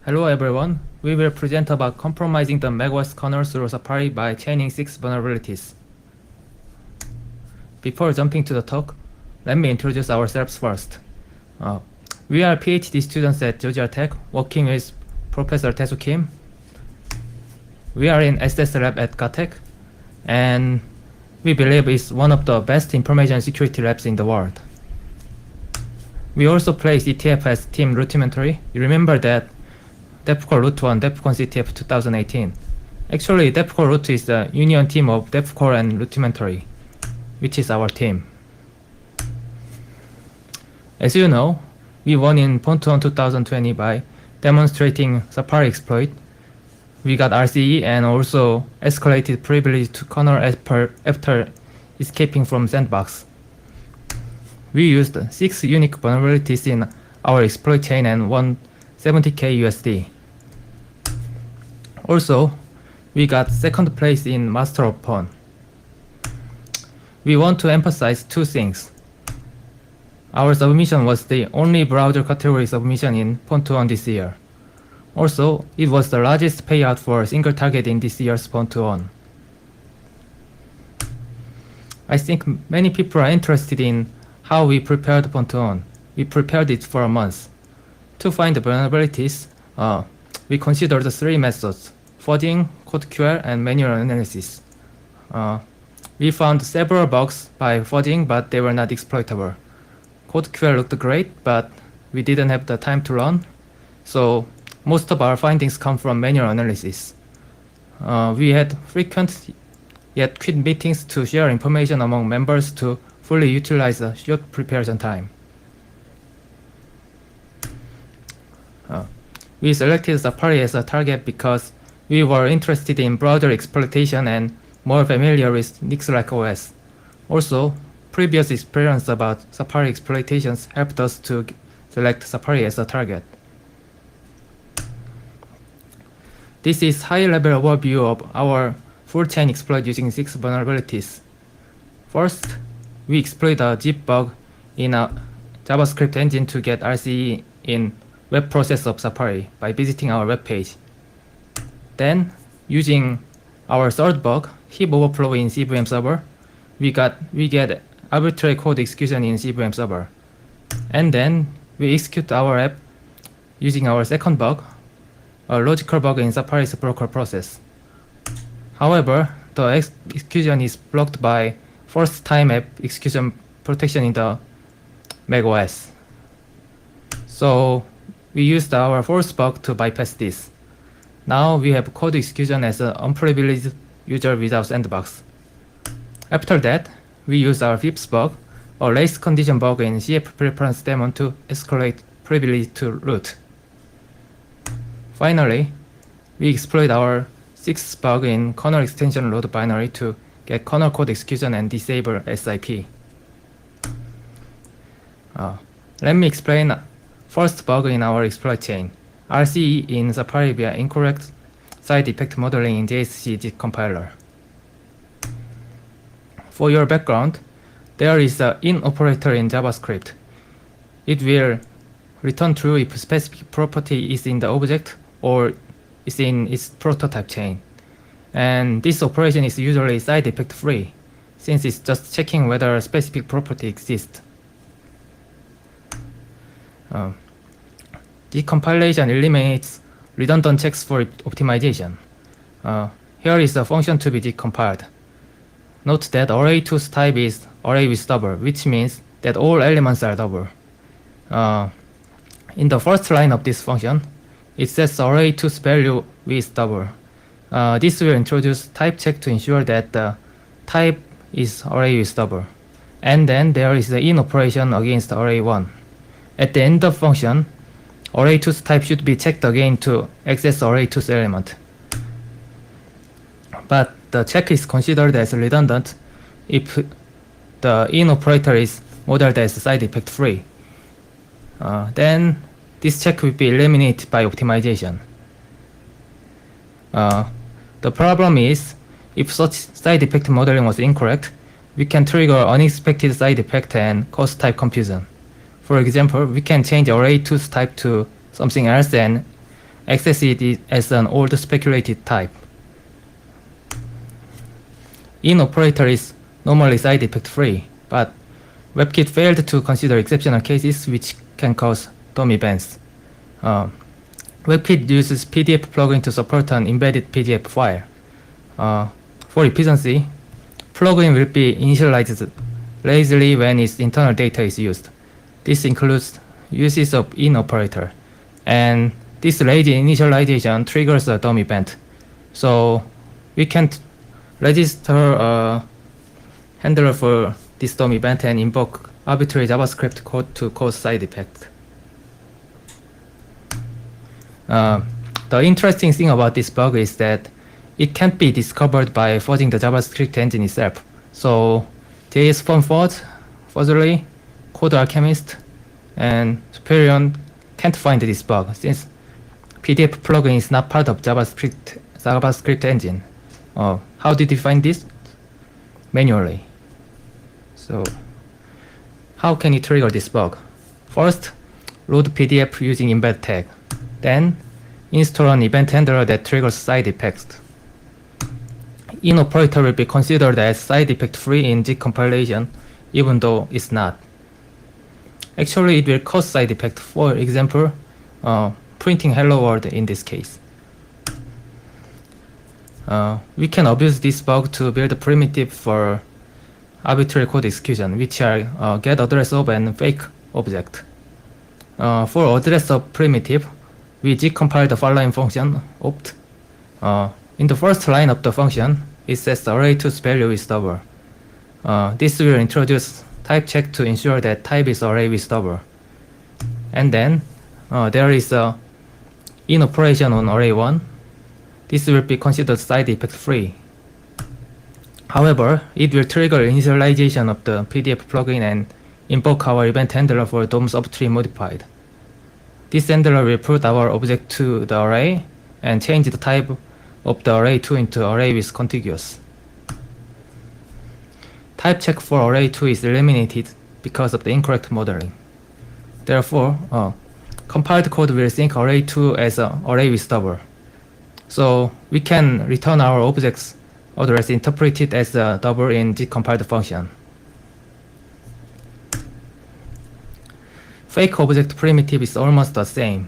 Hello everyone, we will present about compromising the macOS kernel through Safari by chaining 6 vulnerabilities. Before jumping to the talk, let me introduce ourselves first. We are PhD students at Georgia Tech working with Professor Taesoo Kim. We are in SS lab at Gatech, and we believe it's one of the best information security labs in the world. We also play CTF as Team Rudimentary. You remember that DEFCON Root 1, DEFCON CTF 2018. Actually, DEFCON Root is the union team of DEFCON and Rudimentary, which is our team. As you know, we won in Pontoon 2020 by demonstrating Safari exploit. We got RCE and also escalated privilege to kernel after escaping from sandbox. We used 6 unique vulnerabilities in our exploit chain and won $70K USD. Also, we got second place in Master of Pawn. We want to emphasize 2 things. Our submission was the only browser category submission in Pontoon this year. Also, it was the largest payout for a single target in this year's Pontoon. I think many people are interested in how we prepared Pontoon. We prepared it for a month. To find the vulnerabilities, we considered 3 methods: fudging, code QL, and manual analysis. We found several bugs by fudging, but they were not exploitable. Code QL looked great, but we didn't have the time to run, so most of our findings come from manual analysis. We had frequent yet quick meetings to share information among members to fully utilize the short preparation time. We selected Safari as a target because we were interested in browser exploitation and more familiar with Nix-like OS. Also, previous experience about Safari exploitations helped us to select Safari as a target. This is high-level overview of our full chain exploit using 6 vulnerabilities. First, we exploit a zip bug in a JavaScript engine to get RCE in web process of Safari by visiting our web page. Then, using our third bug, heap overflow in CVM server, we get arbitrary code execution in CVM server. And then, we execute our app using our second bug, a logical bug in Safari's broker process. However, the execution is blocked by first-time app execution protection in the macOS. So, we used our fourth bug to bypass this. Now we have code execution as an unprivileged user without sandbox. After that, we use our fifth bug, a race condition bug in CF preference daemon to escalate privilege to root. Finally, we exploit our sixth bug in kernel extension load binary to get kernel code execution and disable SIP. Let me explain first bug in our exploit chain, RCE in Safari via incorrect side effect modeling in JSC JIT compiler. For your background, there is an in operator in JavaScript. It will return true if specific property is in the object or is in its prototype chain. And this operation is usually side effect free, since it's just checking whether a specific property exists. Decompilation eliminates redundant checks for optimization. Here is the function to be decompiled. Note that array2's type is array with double, which means that all elements are double. In the first line of this function, it says array2's value with double. This will introduce type check to ensure that the type is array with double. And then there is the in operation against array1. At the end of function, array2's type should be checked again to access array2's element. But the check is considered as redundant if the in operator is modeled as side effect free. Then this check will be eliminated by optimization. The problem is, if such side effect modeling was incorrect, we can trigger unexpected side effect and cause type confusion. For example, we can change array2's type to something else and access it as an old speculated type. In operator is normally side effect free, but WebKit failed to consider exceptional cases which can cause DOM events. WebKit uses PDF plugin to support an embedded PDF file. For efficiency, plugin will be initialized lazily when its internal data is used. This includes uses of in operator, and this lazy initialization triggers a DOM event. So we can register a handler for this DOM event and invoke arbitrary JavaScript code to cause side effect. The interesting thing about this bug is that it can't be discovered by fuzzing the JavaScript engine itself. So JSFont Fuzz, Fuzzly, Code Alchemist, and Superion can't find this bug since PDF plugin is not part of JavaScript engine. How did you find this? Manually. So how can you trigger this bug? First, load PDF using embed tag. Then install an event handler that triggers side effects. In operator will be considered as side effect free in Git compilation, even though it's not. Actually, it will cause side effect. For example, printing hello world in this case. We can abuse this bug to build a primitive for arbitrary code execution, which are get address of and fake object. For address of primitive, we compile the following function opt. In the first line of the function, it says array2's value is double. This will introduce type check to ensure that type is array with double. And then there is a in operation on array1. This will be considered side effect free. However, it will trigger initialization of the PDF plugin and invoke our event handler for DOM subtree modified. This handler will put our object to the array and change the type of the array2 into array with contiguous. Type check for array2 is eliminated because of the incorrect modeling. Therefore, compiled code will think array2 as an array with double. So we can return our object's address interpreted as a double in the compiled function. Fake object primitive is almost the same,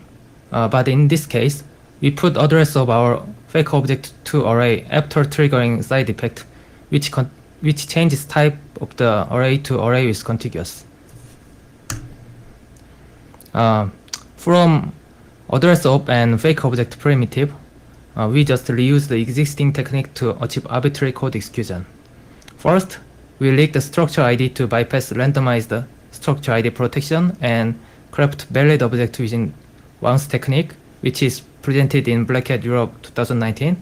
but in this case, we put address of our fake object to array after triggering side effect, which changes type of the array to array with contiguous. From address of and fake object primitive, we just reuse the existing technique to achieve arbitrary code execution. First, we leak the structure ID to bypass randomized structure ID protection and craft valid object using Wang's technique, which is presented in Black Hat Europe 2019.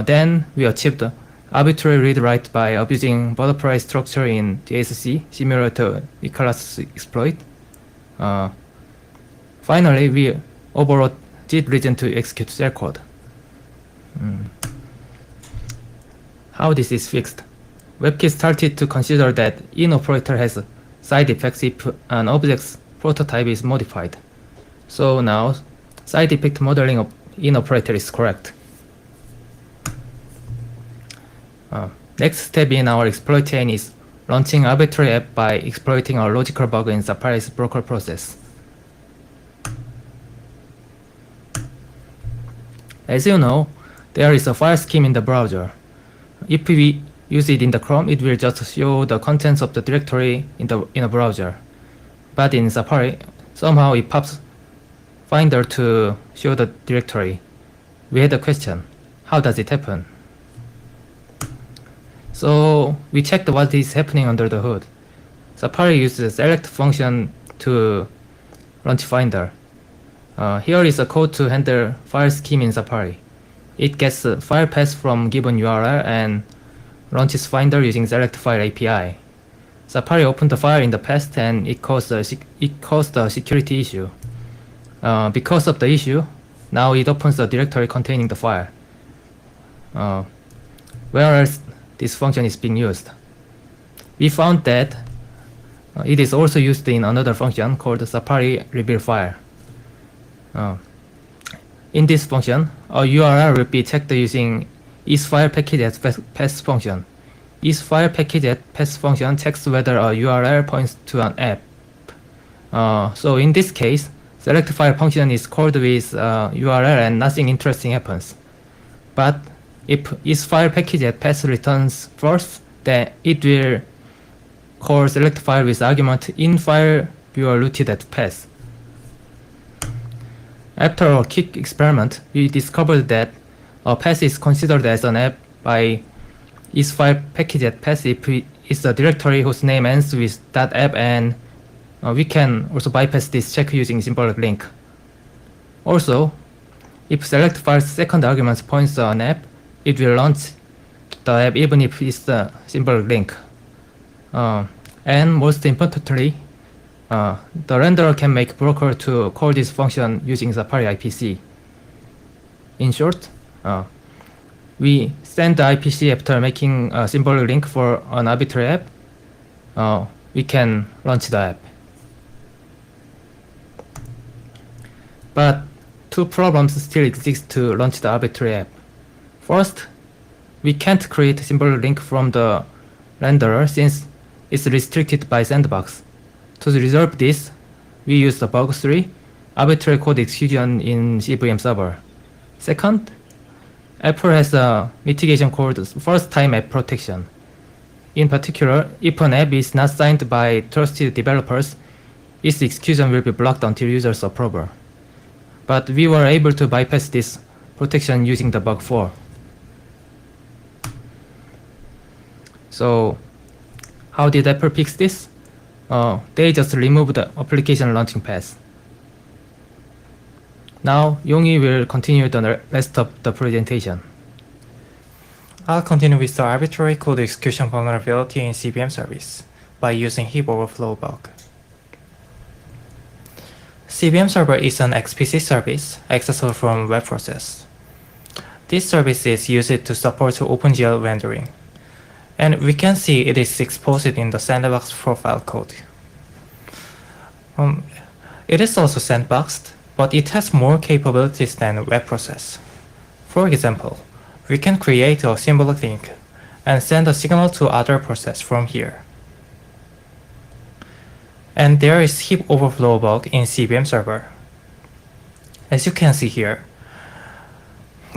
Then we achieved arbitrary read-write by abusing butterfly structure in JSC, similar to Nicholas' exploit. Finally, we overrode JIT region to execute shellcode. How this is fixed? WebKit started to consider that in operator has side effects if an object's prototype is modified. So now, side effect modeling of in operator is correct. Next step in our exploit chain is launching arbitrary app by exploiting a logical bug in Safari's broker process. As you know, there is a file scheme in the browser. If we use it in the Chrome, it will just show the contents of the directory in a browser. But in Safari, somehow it pops Finder to show the directory. We had a question: how does it happen? So we checked what is happening under the hood. Safari uses the select function to launch Finder. Here is a code to handle file scheme in Safari. It gets a file path from given URL and launches Finder using select file API. Safari opened the file in the past and it caused a security issue. Because of the issue, now it opens the directory containing the file. Where else this function is being used? We found that it is also used in another function called Safari reveal file. In this function, a URL will be checked using isFilePackage@pass function. isFilePackage@pass function checks whether a URL points to an app. So in this case, select file function is called with URL and nothing interesting happens. But if isFilePackage@pass returns false, then it will call select file with argument in file viewer rooted at pass. After a quick experiment, we discovered that a pass is considered as an app by isFilePackage@pass if it's a directory whose name ends with .app, and we can also bypass this check using symbolic link. Also, if select file's second argument points to an app, it will launch the app even if it's a symbolic link. And most importantly, the renderer can make broker to call this function using Safari IPC. In short, we send the IPC after making a symbolic link for an arbitrary app. We can launch the app. But two problems still exist to launch the arbitrary app. First, we can't create a symbolic link from the renderer since it's restricted by sandbox. To resolve this, we use the bug 3, arbitrary code execution in CVM server. Second, Apple has a mitigation called first-time app protection. In particular, if an app is not signed by trusted developers, its execution will be blocked until user's approval. But we were able to bypass this protection using the bug 4. So, how did Apple fix this? They just removed the application launching path. Now, Yonghwi will continue the rest of the presentation. I'll continue with the arbitrary code execution vulnerability in CVM service by using heap overflow bug. CVM server is an XPC service accessible from web process. This service is used to support OpenGL rendering, and we can see it is exposed in the sandbox profile code. It is also sandboxed, but it has more capabilities than web process. For example, we can create a symbolic link and send a signal to other process from here. And there is heap overflow bug in CVM server. As you can see here,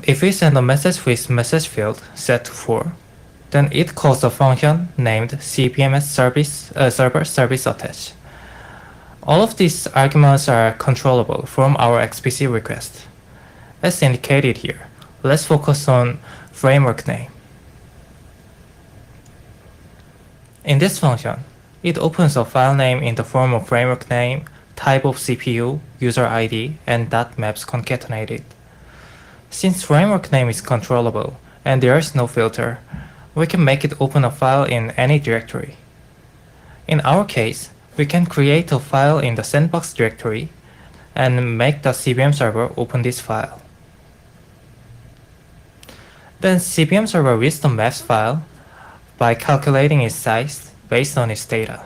if we send a message with message field set to 4, then it calls a function named CVMS server service attach. All of these arguments are controllable from our XPC request. As indicated here, let's focus on framework name. In this function, it opens a file name in the form of framework name, type of CPU, user ID, and .maps concatenated. Since framework name is controllable and there is no filter, we can make it open a file in any directory. In our case, we can create a file in the sandbox directory and make the CVM server open this file. Then CVM server reads the maps file by calculating its size based on its data.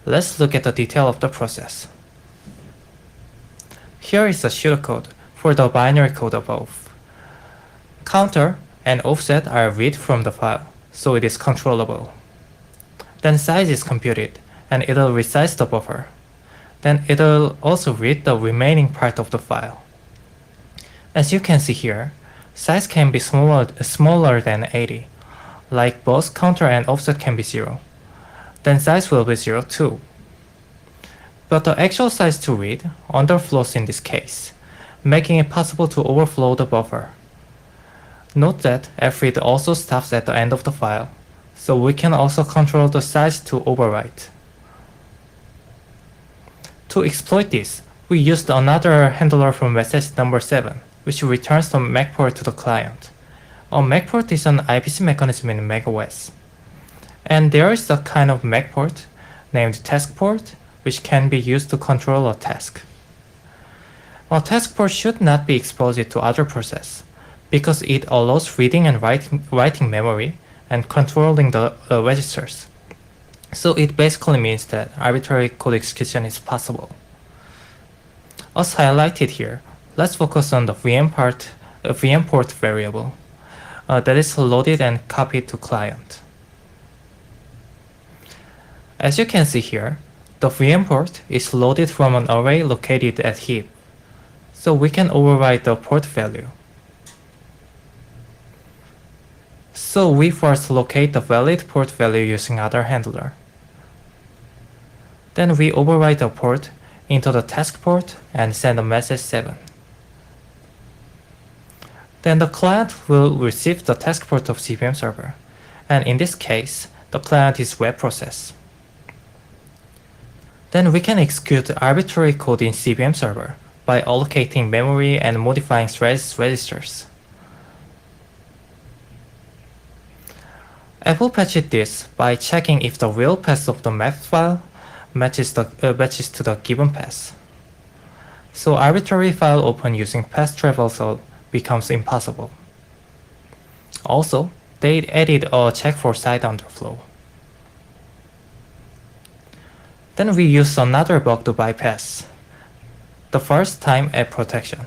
Let's look at the detail of the process. Here is the pseudocode for the binary code above. Counter and offset are read from the file, so it is controllable. Then size is computed, and it'll resize the buffer. Then it'll also read the remaining part of the file. As you can see here, size can be smaller than 80, like both counter and offset can be 0. Then size will be 0 too. But the actual size to read underflows in this case, making it possible to overflow the buffer. Note that fread also stops at the end of the file, so we can also control the size to overwrite. To exploit this, we used another handler from message number 7, which returns the MAC port to the client. A MAC port is an IPC mechanism in macOS. And there is a kind of MAC port named task port, which can be used to control a task. A task port should not be exposed to other process, because it allows reading and writing memory and controlling the registers. So it basically means that arbitrary code execution is possible. As highlighted here, Let's focus on the VM port variable that is loaded and copied to client. As you can see here, the VM port is loaded from an array located at heap, so we can override the port value. So we first locate the valid port value using other handler. Then we override the port into the task port and send a message 7. Then the client will receive the task port of CVM server, and in this case, the client is web process. Then we can execute arbitrary code in CVM server by allocating memory and modifying threads registers. Apple patched this by checking if the real path of the map file matches to the given path. So arbitrary file open using path traversal becomes impossible. Also, they added a check for site underflow. Then we use another bug to bypass the first time app protection.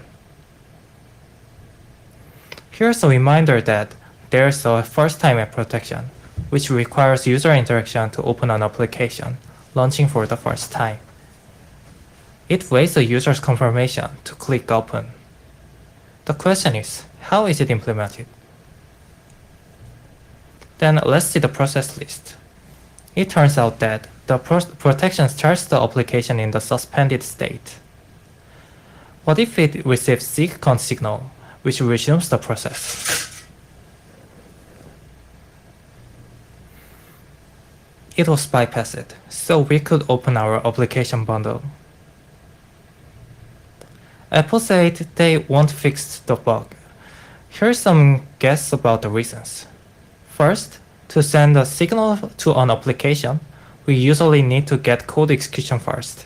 Here's a reminder that there's a first time app protection, which requires user interaction to open an application launching for the first time. It waits the user's confirmation to click open. The question is, how is it implemented? Then let's see the process list. It turns out that the protection starts the application in the suspended state. What if it receives seek_count signal, which resumes the process? It was bypassed, so we could open our application bundle. Apple said they won't fix the bug. Here's some guess about the reasons. First, to send a signal to an application, we usually need to get code execution first.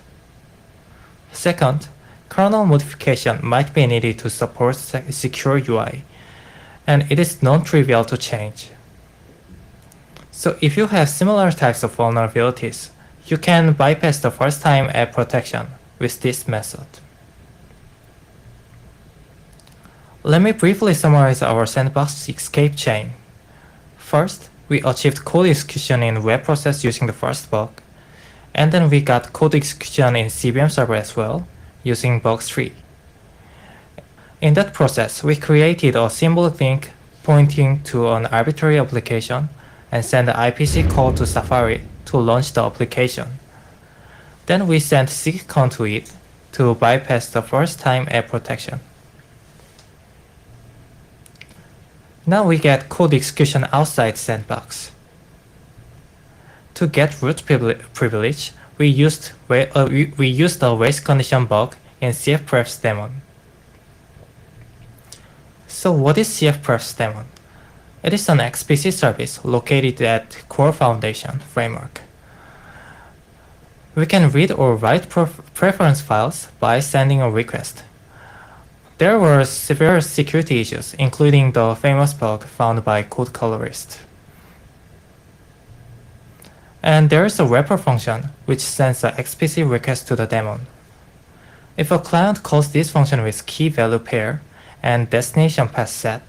Second, kernel modification might be needed to support secure UI, and it is non-trivial to change. So if you have similar types of vulnerabilities, you can bypass the first-time app protection with this method. Let me briefly summarize our sandbox escape chain. First, we achieved code execution in web process using the first bug, and then we got code execution in CVM server as well, using bug 3. In that process, we created a symbolic link pointing to an arbitrary application and sent the IPC call to Safari to launch the application. Then we sent seek_count to it to bypass the first-time app protection. Now we get code execution outside sandbox. To get root privilege, we used the race condition bug in CFpref's daemon. So what is CFpref's daemon? It is an XPC service located at Core Foundation framework. We can read or write preference files by sending a request. There were severe security issues, including the famous bug found by code colorist. And there is a wrapper function which sends an XPC request to the daemon. If a client calls this function with key value pair and destination path set,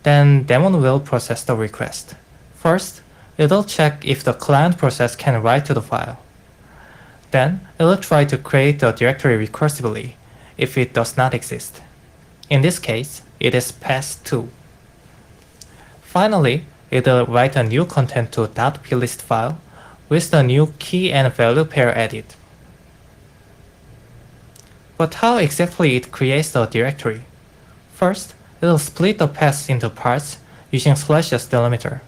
then daemon will process the request. First, it'll check if the client process can write to the file. Then, it'll try to create the directory recursively if it does not exist. In this case, it is path2. Finally, it'll write a new content to .plist file with the new key and value pair added. But how exactly it creates the directory? First, it'll split the paths into parts using /s delimiter.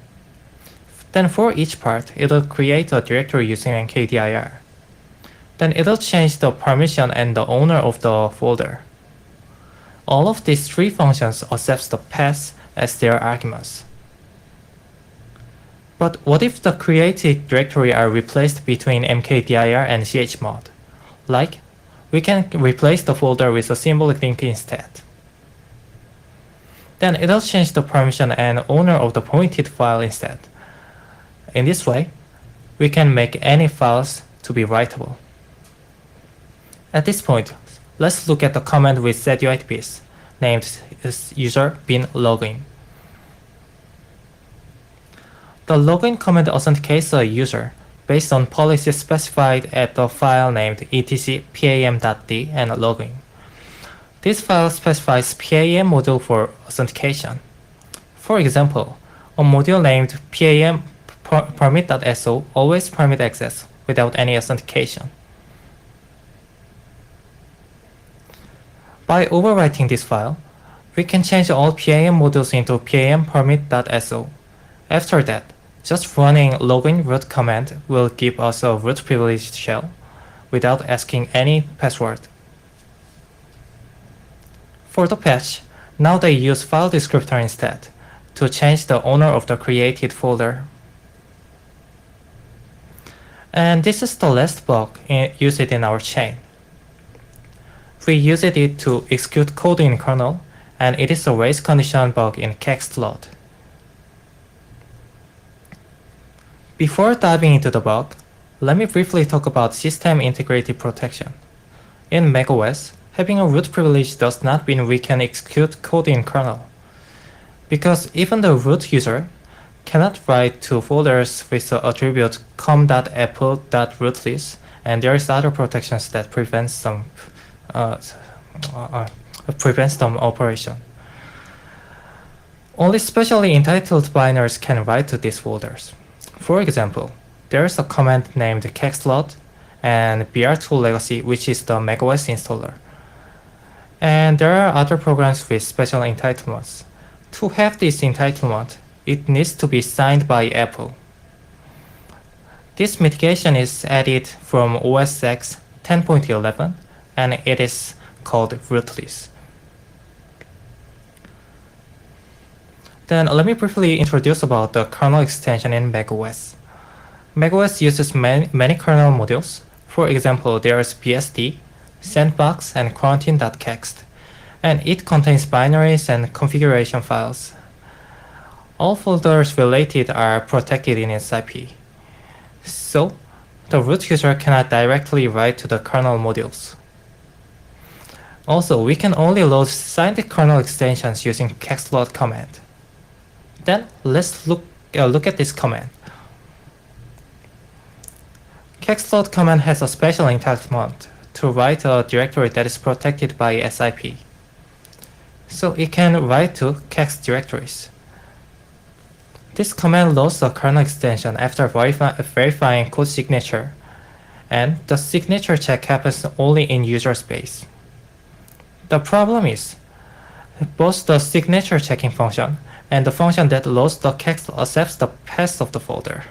Then for each part, it'll create a directory using mkdir. Then it'll change the permission and the owner of the folder. All of these three functions accept the paths as their arguments. But what if the created directory are replaced between mkdir and chmod? Like, we can replace the folder with a symbolic link instead. Then it'll change the permission and owner of the pointed file instead. In this way, we can make any files to be writable. At this point, Let's look at the command with setuid piece, named user bin login. The login command authenticates a user based on policies specified at the file named etc.pam.d and login. This file specifies PAM module for authentication. For example, a module named PAM permit.so always permit access without any authentication. By overwriting this file, we can change all PAM modules into PAM permit.so. After that, just running login root command will give us a root privileged shell without asking any password. For the patch, now they use file descriptor instead to change the owner of the created folder. And this is the last bug used in our chain. We used it to execute code in kernel, and it is a race condition bug in kextload. Before diving into the bug, let me briefly talk about system integrity protection. In macOS, having a root privilege does not mean we can execute code in kernel, because even the root user cannot write to folders with the attribute com.apple.rootlist, and there is other protections that prevents some operation. Only specially entitled binaries can write to these folders. For example, there is a command named kextload and br2 legacy, which is the macOS installer. And there are other programs with special entitlements. To have this entitlement, it needs to be signed by Apple. This mitigation is added from OS X 10.11, and it is called rootlist. Then let me briefly introduce about the kernel extension in macOS. macOS uses many kernel modules. For example, there is BSD, sandbox, and quarantine.txt, and it contains binaries and configuration files. All folders related are protected in its IP. So, the root user cannot directly write to the kernel modules. Also, we can only load signed kernel extensions using kextload command. Then let's look at this command. Kextload command has a special entitlement to write a directory that is protected by SIP. So it can write to kext directories. This command loads the kernel extension after verifying code signature, and the signature check happens only in user space. The problem is, both the signature checking function and the function that loads the kext accepts the path of the folder.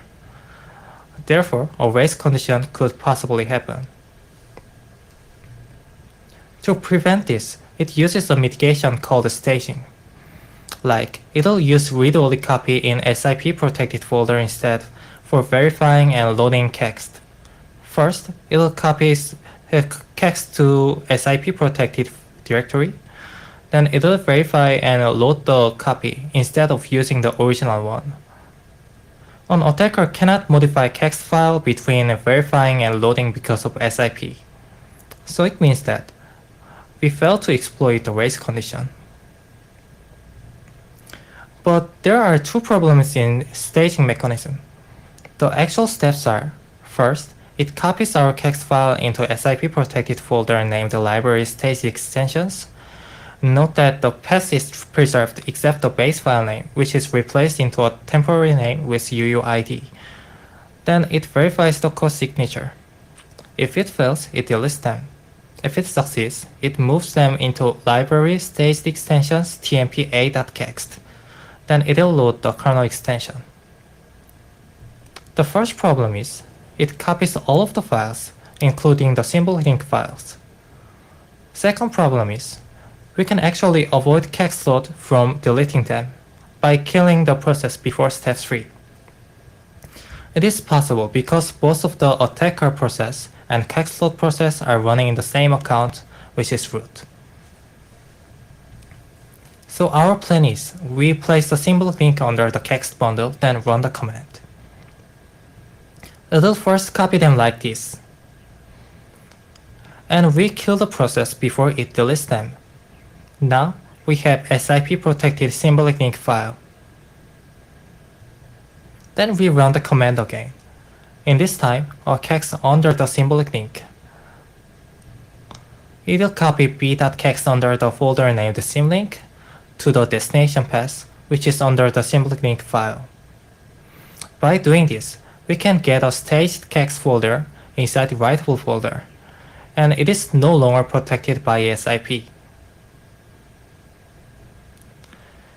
Therefore, a race condition could possibly happen. To prevent this, it uses a mitigation called staging. Like, it'll use read-only copy in SIP protected folder instead for verifying and loading kext. First, it'll copy kext to SIP protected directory. Then it'll verify and load the copy instead of using the original one. An attacker cannot modify kext file between verifying and loading because of SIP. So it means that we fail to exploit the race condition. But there are two problems in staging mechanism. The actual steps are, first, it copies our kext file into SIP protected folder named library stage extensions. Note that the path is preserved except the base file name, which is replaced into a temporary name with UUID. Then it verifies the code signature. If it fails, it deletes them. If it succeeds, it moves them into library staged extensions tmp.a.txt. Then it'll load the kernel extension. The first problem is, it copies all of the files, including the symbol link files. Second problem is, we can actually avoid kextload from deleting them by killing the process before step 3. It is possible because both of the attacker process and kextload process are running in the same account, which is root. So our plan is, we place the symbol link under the kext bundle, then run the command. It'll first copy them like this. and we kill the process before it deletes them. Now we have SIP protected symbolic link file. Then we run the command again. In this time, a kex under the symbolic link. It will copy b.kex under the folder named symlink to the destination path, which is under the symbolic link file. By doing this, we can get a staged kex folder inside the writable folder, and it is no longer protected by SIP.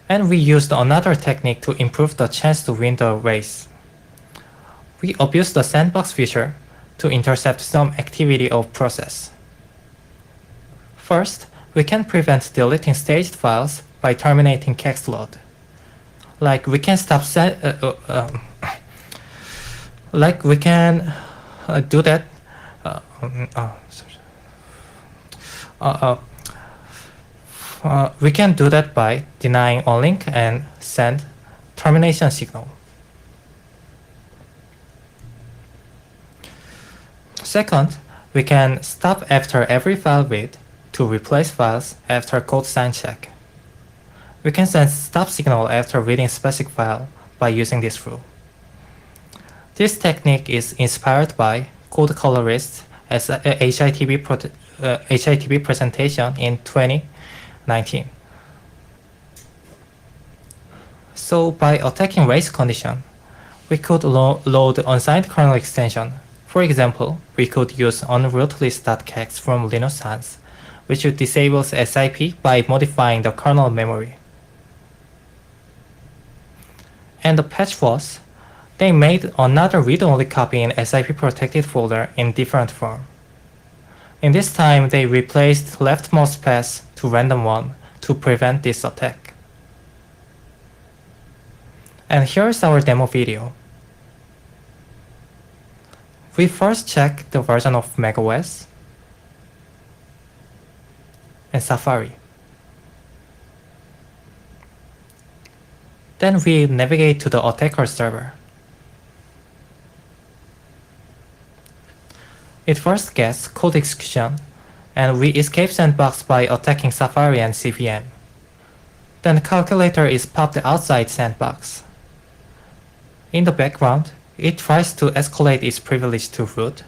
And we used another technique to improve the chance to win the race. We abused the sandbox feature to intercept some activity of process. First, we can prevent deleting staged files by terminating kex load. Like we can stop do that. We can do that by denying a link and send termination signal. Second, we can stop after every file read to replace files after code sign check. We can send stop signal after reading specific file by using this rule. This technique is inspired by Code Colorist's HITB presentation in 2019. So by attacking race condition, we could load unsigned kernel extension. For example, we could use unrootlist.kex from Linux Sans, which disables SIP by modifying the kernel memory. And the patch was, they made another read-only copy in SIP protected folder in different form. In this time, they replaced leftmost path to random one to prevent this attack. And here's our demo video. We first check the version of macOS and Safari. Then we navigate to the attacker server. It first gets code execution, and we escape sandbox by attacking Safari and CVM. Then calculator is popped outside sandbox. In the background, it tries to escalate its privilege to root.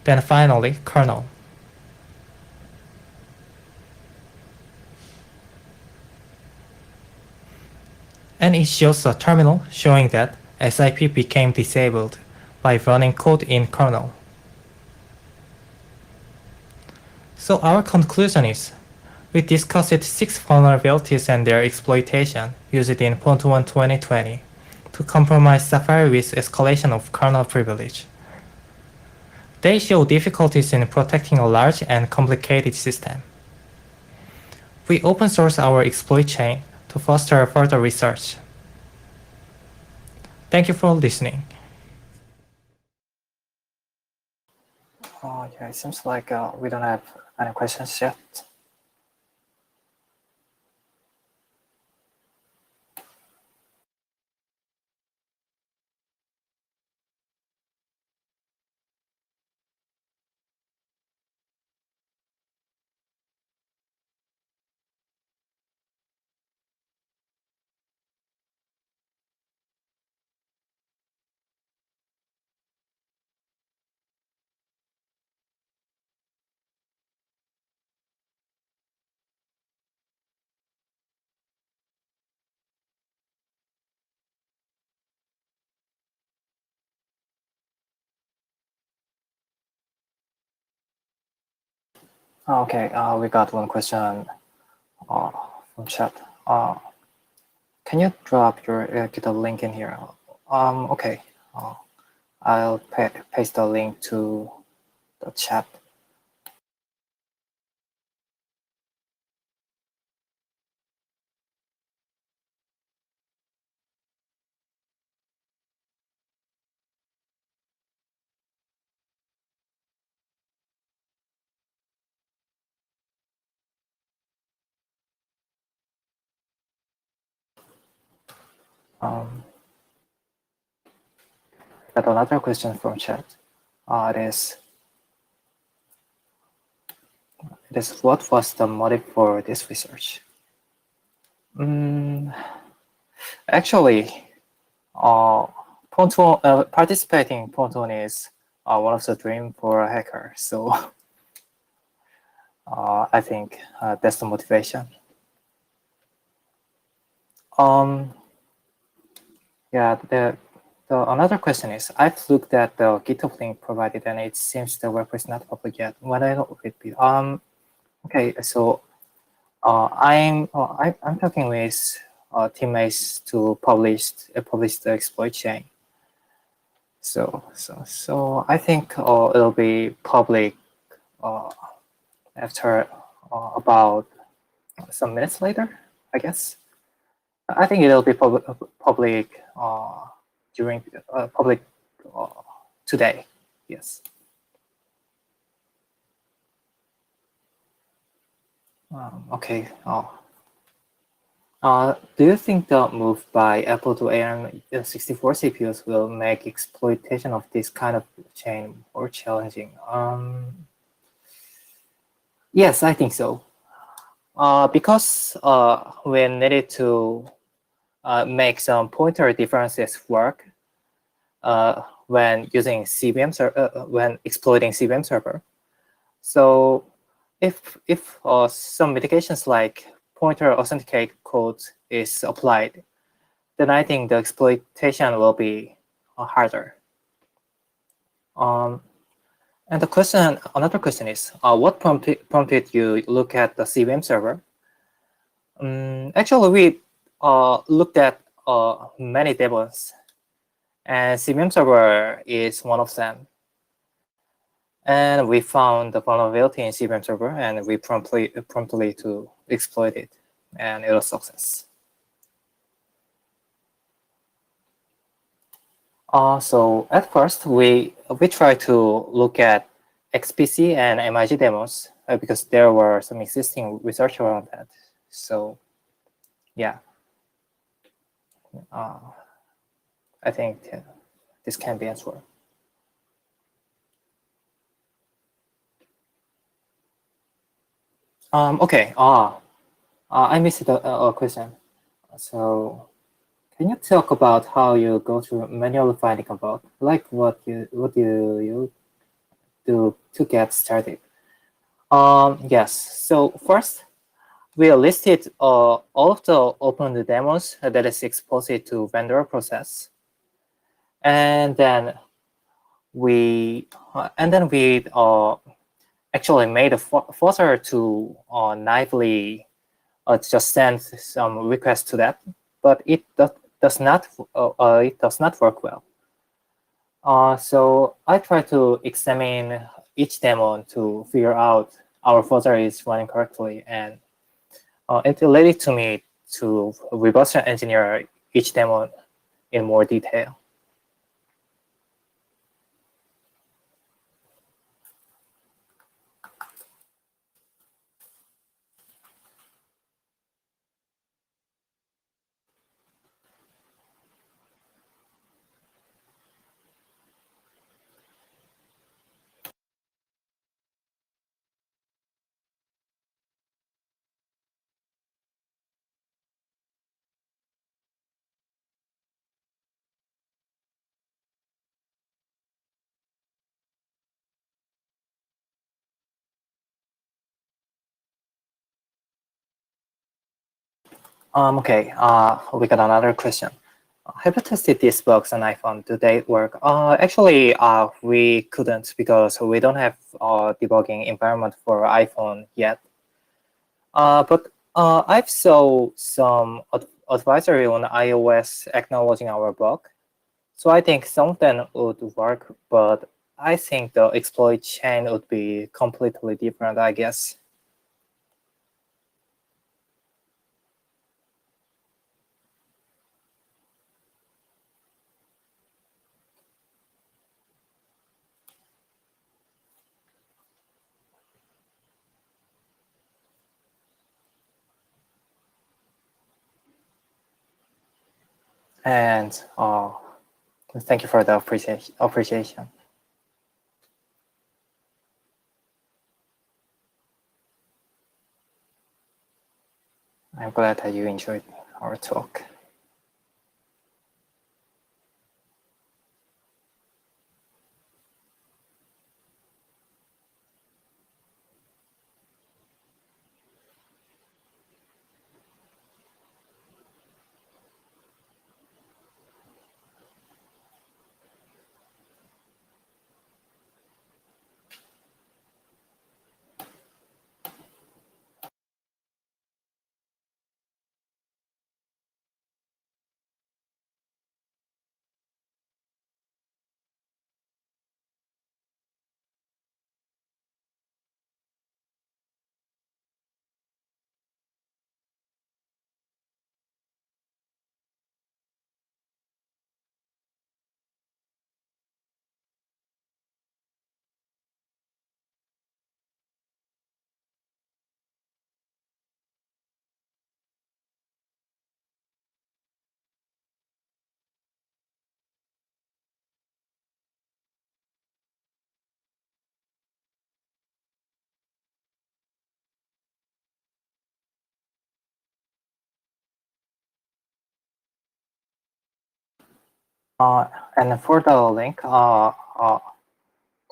Then finally, kernel. And it shows a terminal showing that SIP became disabled by running code in kernel. So our conclusion is, we discussed 6 vulnerabilities and their exploitation used in Pontoon 2020 to compromise Safari with escalation of kernel privilege. They show difficulties in protecting a large and complicated system. We open source our exploit chain to foster further research. Thank you for listening. Yeah, it seems like we don't have any questions yet. Okay, we got one question from chat. Can you drop your GitHub link in here? Okay, I'll paste the link to the chat. Got another question from chat. It is, what was the motive for this research? Actually, participating in Pontoon is one of the dream for a hacker. So I think that's the motivation. Yeah, the another question is, I've looked at the GitHub link provided and it seems the web is not public yet. When I will it be? Okay, so I'm talking with teammates to publish the exploit chain. So I think it'll be public after about some minutes later, I guess. I think it'll be public during public today. Yes. Okay. Do you think the move by Apple to ARM64 CPUs will make exploitation of this kind of chain more challenging? Yes, I think so. Because we needed to make some pointer differences work when using when exploiting CVM server. So if some mitigations like pointer authenticate code is applied, then I think the exploitation will be harder. And another question is, what prompted you look at the CVM server? Actually, we looked at many demos, and CVM server is one of them. And we found the vulnerability in CVM server, and we promptly to exploit it, and it was a success. So at first, we tried to look at XPC and MIG demos because there were some existing research around that. So yeah, I think this can be answered. Okay. I missed a question. So, can you talk about how you go through manually finding a bug? Like what you do to get started? Yes. So first, we listed all of the open demos that is exposed to vendor process, and then we actually made a fuzzer to naively just send some requests to that, but it does not work well. So I try to examine each demo to figure out our fuzzer is running correctly, and it led to me to reverse engineer each demo in more detail. Okay, we got another question. Have you tested these bugs on iPhone? Do they work? Actually, we couldn't because we don't have a debugging environment for iPhone yet. But I've saw some advisory on iOS acknowledging our bug. So I think some of them would work, but I think the exploit chain would be completely different, I guess. And thank you for the appreciation. I'm glad that you enjoyed our talk. And for the link, I'm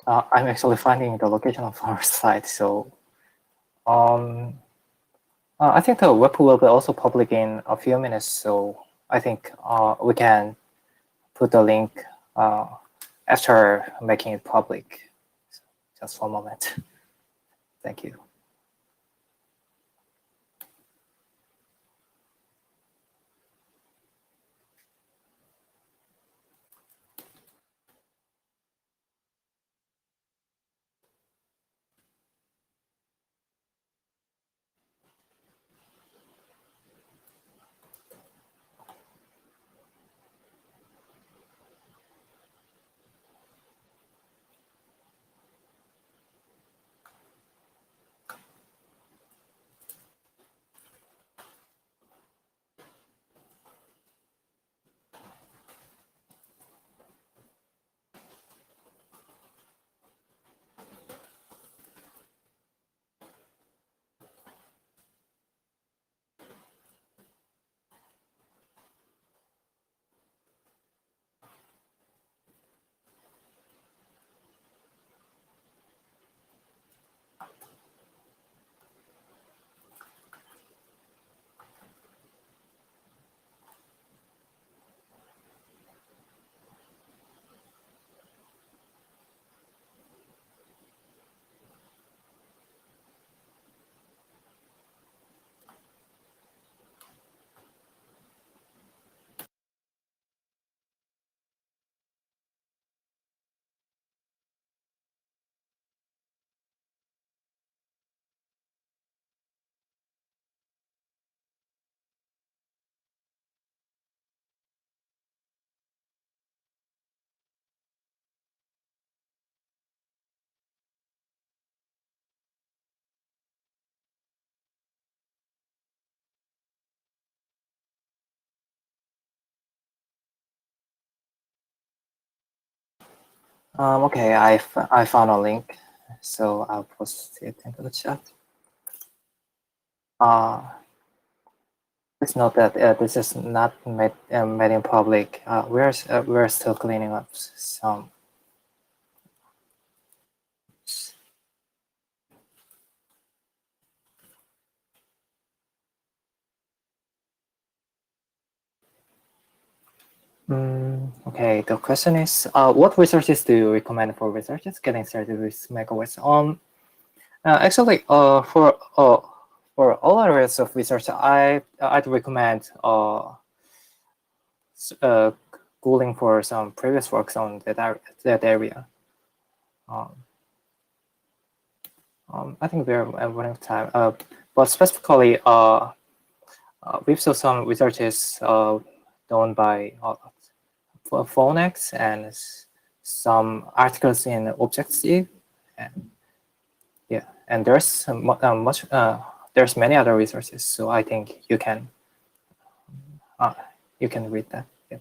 actually finding the location of our site. So I think the web will be also public in a few minutes. So I think we can put the link after making it public. Just for a moment. Thank you. Okay, I found a link, so I'll post it into the chat. Please note that this is not made in public. We're still cleaning up some. Okay, the question is, what resources do you recommend for researchers getting started with macOS? Actually, for all areas of research, I'd recommend Googling for some previous works on that area. I think we're running out of time, but specifically, we saw some researches done by Phonex and some articles in Objective, and yeah, and there's there's many other resources. So I think you can read that. Yeah.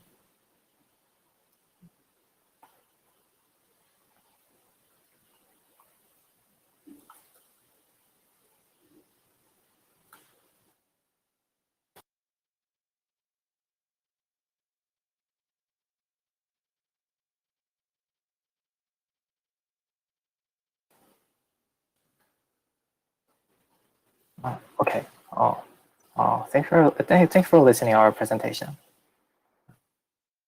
Okay. Thanks for listening to our presentation.